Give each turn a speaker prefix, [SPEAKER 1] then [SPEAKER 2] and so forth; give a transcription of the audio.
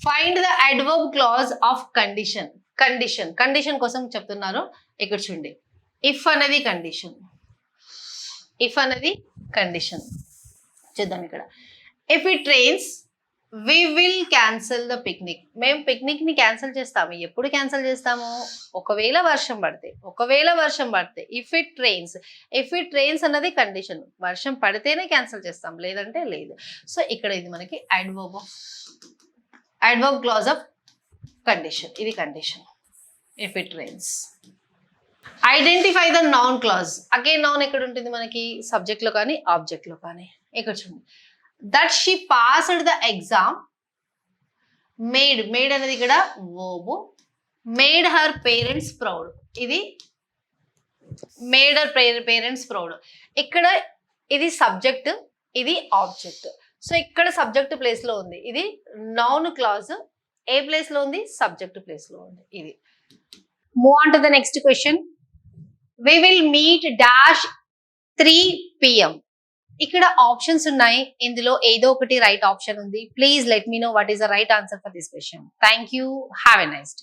[SPEAKER 1] Find the adverb clause of condition. Condition కోసం చెప్తున్నారు. ఇక్కడ చూడండి, ఇఫ్ అనేది కండిషన్, ఇఫ్ అనేది కండిషన్. చూద్దాం ఇక్కడ, if it rains we will cancel the picnic. మేము పిక్నిక్ ని క్యాన్సిల్ చేస్తాము. ఎప్పుడు క్యాన్సిల్ చేస్తాము? ఒకవేళ వర్షం పడితే. ఇఫ్ ఇట్ రెయిన్స్ అన్నది కండిషన్, వర్షం పడితేనే క్యాన్సిల్ చేస్తాం, లేదంటే లేదు. సో ఇక్కడ ఇది మనకి అడ్వర్బ్ క్లాజ్ ఆఫ్ కండిషన్. ఇది condition, if it rains. Identify the noun clause. Again noun ఎక్కడ ఉంటుంది మనకి? సబ్జెక్ట్ లో కానీ ఆబ్జెక్ట్ లో కానీ. ఇక్కడ చూడండి, that she passed the exam. Made అనేది ఇక్కడ verb. Made her parents proud. ఇది మేడ్ హర్ పేరెంట్స్ ప్రౌడ్. ఇక్కడ ఇది సబ్జెక్ట్, ఇది ఆబ్జెక్ట్. సో ఇక్కడ సబ్జెక్ట్ ప్లేస్ లో ఉంది, ఇది నౌన్ క్లాజ్ ఏ ప్లేస్ లో ఉంది? సబ్జెక్ట్ ప్లేస్ లో ఉంది. ఇది. Move on to the next question. We will meet dash 3 PM. ఇక్కడ ఆప్షన్స్ ఉన్నాయి, ఇందులో ఏదో ఒకటి రైట్ ఆప్షన్ ఉంది. Please let me know what is the right answer for this question. Thank you, have a nice day.